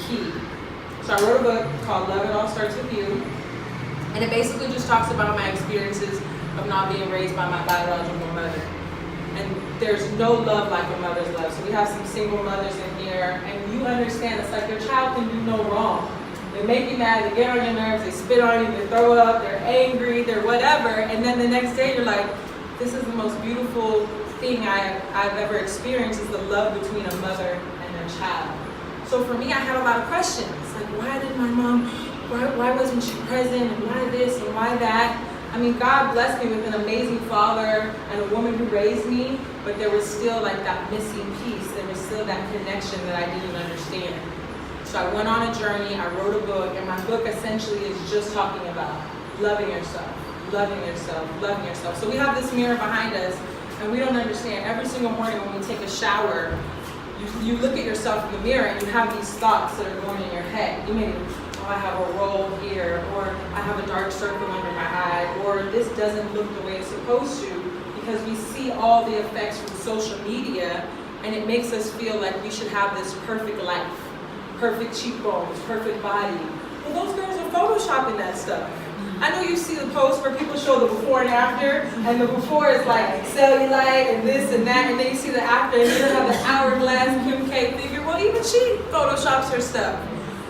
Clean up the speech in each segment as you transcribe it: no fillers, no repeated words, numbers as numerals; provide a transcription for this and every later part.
key. So I wrote a book called Love It All Starts With You, and it basically just talks about my experiences of not being raised by my biological mother. And there's no love like a mother's love. So we have some single mothers in here, and you understand it's like your child can do no wrong. They make you mad, they get on your nerves, they spit on you, they throw up, they're angry, they're whatever, and then the next day you're like, this is the most beautiful thing I've ever experienced, is the love between a mother and their child. So for me, I had a lot of questions, like why did my mom, why wasn't she present, and why this, and why that? I mean, God blessed me with an amazing father and a woman who raised me, but there was still like that missing piece, there was still that connection that I didn't understand. So I went on a journey, I wrote a book, and my book essentially is just talking about loving yourself, loving yourself, loving yourself. So we have this mirror behind us, and we don't understand. Every single morning when we take a shower, you look at yourself in the mirror and you have these thoughts that are going in your head. You may, oh, I have a roll here, or I have a dark circle under my eye, or this doesn't look the way it's supposed to, because we see all the effects from social media, and it makes us feel like we should have this perfect life. Perfect cheekbones, perfect body. Well, those girls are photoshopping that stuff. I know you see the posts where people show the before and after, and the before is like cellulite and this and that, and then you see the after, and you have the hourglass Kim K figure. Well, even she photoshops her stuff.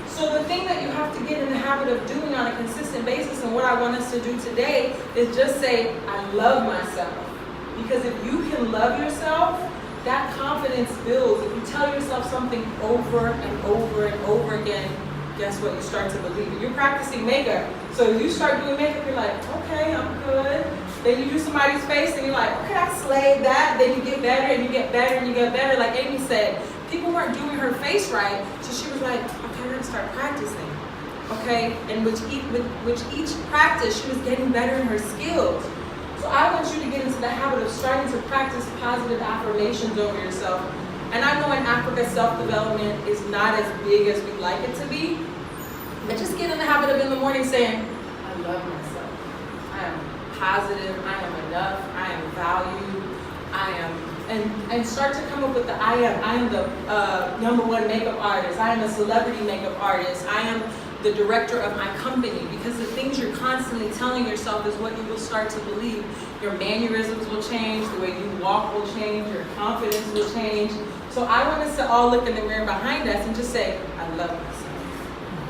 So the thing that you have to get in the habit of doing on a consistent basis, and what I want us to do today, is just say, I love myself. Because if you can love yourself, that confidence builds. If you tell yourself something over and over and over again, guess what? You start to believe it. You're practicing makeup. So you start doing makeup, you're like, okay, I'm good. Then you do somebody's face and you're like, okay, I slayed that. Then you get better and you get better and you get better. Like Amy said, people weren't doing her face right. So she was like, okay, I'm gonna start practicing. Okay, and with each practice, she was getting better in her skills. So I want you to get into the habit of starting to practice positive affirmations over yourself. And I know in Africa, self-development is not as big as we'd like it to be. But just get in the habit of in the morning saying, I love myself. I am positive, I am enough, I am valued, I am, and start to come up with the I am. I am the #1 makeup artist. I am a celebrity makeup artist. I am the director of my company, because the things you're constantly telling yourself is what you will start to believe. Your mannerisms will change, the way you walk will change, your confidence will change. So I want us to all look in the mirror behind us and just say, I love myself.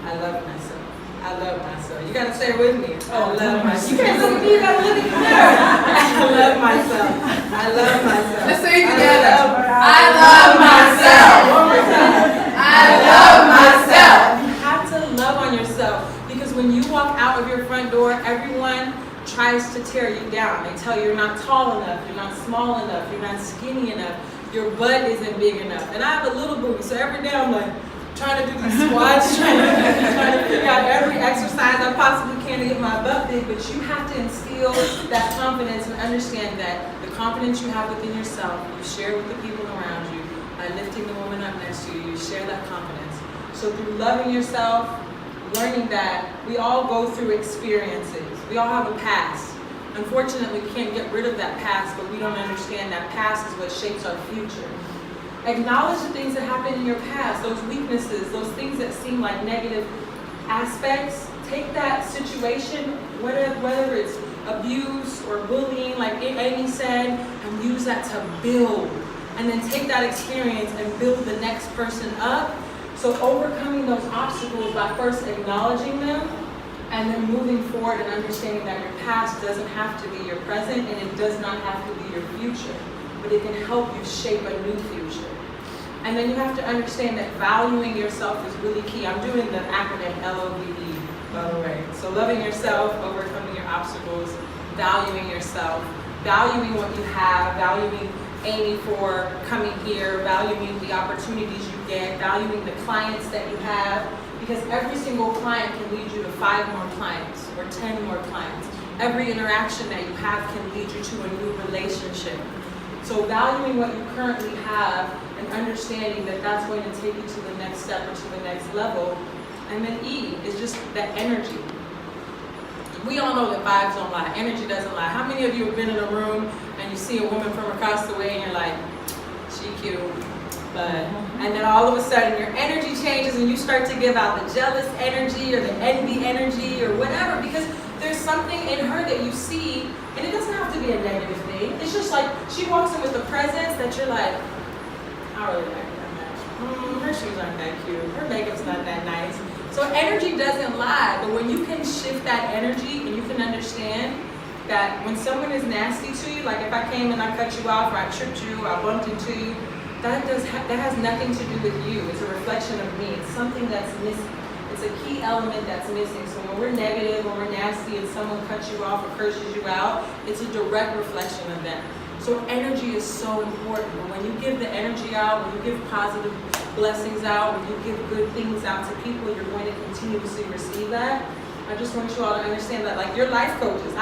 I love myself. I love myself. You gotta say it with me. I love myself. You can't look at me, you gotta look at the mirror. I love myself. I love myself. Let's say it together. I love myself. One more time. I love myself. Love on yourself, because when you walk out of your front door, everyone tries to tear you down. They tell you you're not tall enough, you're not small enough, you're not skinny enough, your butt isn't big enough. And I have a little booty, so every day I'm like trying to do these squats, trying to figure out every exercise I possibly can to get my butt big. But you have to instill that confidence and understand that the confidence you have within yourself, you share with the people around you. By lifting the woman up next to you, you share that confidence. So through loving yourself, learning that we all go through experiences. We all have a past. Unfortunately, we can't get rid of that past, but we don't understand that past is what shapes our future. Acknowledge the things that happened in your past, those weaknesses, those things that seem like negative aspects. Take that situation, whether it's abuse or bullying, like Amy said, and use that to build. And then take that experience and build the next person up. So overcoming those obstacles by first acknowledging them and then moving forward and understanding that your past doesn't have to be your present and it does not have to be your future, but it can help you shape a new future. And then you have to understand that valuing yourself is really key. I'm doing the acronym LOVE, by the way. So loving yourself, overcoming your obstacles, valuing yourself, valuing what you have, valuing Amy for coming here, valuing the opportunities you get, valuing the clients that you have, because every single client can lead you to 5 more clients or 10 more clients. Every interaction that you have can lead you to a new relationship. So valuing what you currently have and understanding that that's going to take you to the next step or to the next level. And then E is just that energy. We all know that vibes don't lie. Energy doesn't lie. How many of you have been in a room and you see a woman from across the way and you're like, she cute, but, and then all of a sudden your energy changes and when you start to give out the jealous energy or the envy energy or whatever, because there's something in her that you see, and it doesn't have to be a negative thing. It's just like she walks in with a presence that you're like, I really like that. Her shoes aren't that cute. Her makeup's not that nice. So energy doesn't lie, but when you can shift that energy and you can understand that when someone is nasty to you, like if I came and I cut you off or I tripped you or I bumped into you, that has nothing to do with you. It's a reflection of me. It's something that's missing. It's a key element that's missing. So when we're negative, when we're nasty and someone cuts you off or curses you out, it's a direct reflection of them. So energy is so important. When you give the energy out, when you give positive blessings out, when you give good things out to people, you're going to continuously receive that. I just want you all to understand that, like your life coaches,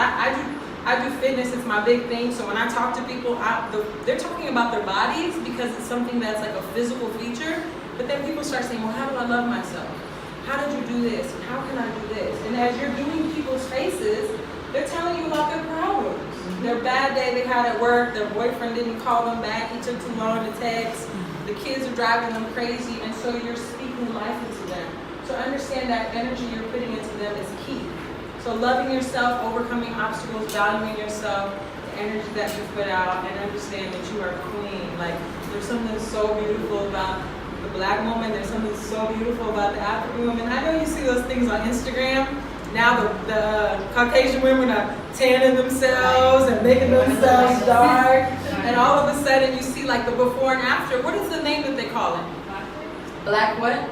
I do fitness, it's my big thing. So when I talk to people, they're talking about their bodies because it's something that's like a physical feature. But then people start saying, well, how do I love myself? How did you do this? And how can I do this? And as you're doing people's faces, they're telling you about their problems. Their bad day they had at work, their boyfriend didn't call them back, he took too long to text, the kids are driving them crazy, and so you're speaking life into them. So understand that energy you're putting into them is key. So loving yourself, overcoming obstacles, valuing yourself, the energy that you put out, and understand that you are queen. Like, there's something so beautiful about the Black woman, there's something so beautiful about the African woman. I know you see those things on Instagram. Now the Caucasian women are tanning themselves and making themselves dark. And all of a sudden you see like the before and after. What is the name that they call it? Black what?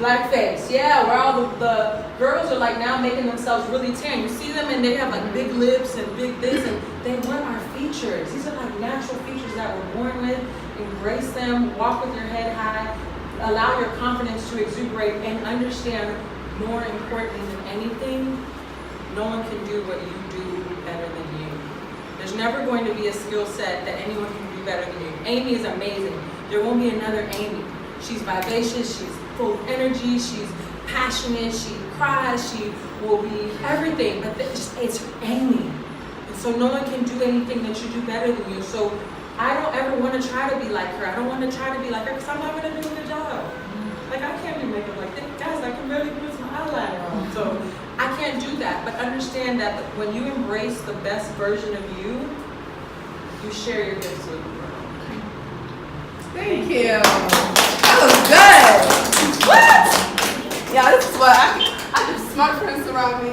Blackface, yeah, where all the girls are like now making themselves really tan. You see them and they have like big lips and big this, and they want our features. These are like natural features that we're born with. Embrace them, walk with your head high, allow your confidence to exuberate, and understand, more importantly than anything, no one can do what you do better than you. There's never going to be a skill set that anyone can do better than you. Amy is amazing. There won't be another Amy. She's vivacious, she's full of energy, she's passionate, she cries, she will be everything, but it's Amy. And so no one can do anything that you do better than you. So I don't ever want to try to be like her. I don't want to try to be like her because I'm not going to do a good job. Like I can't do makeup like that. Guys, I can barely put some eyeliner on. So I can't do that. But understand that when you embrace the best version of you, you share your gifts with the world. Thank you. That was good. What? Yeah, this is what I do. Smart friends surround me.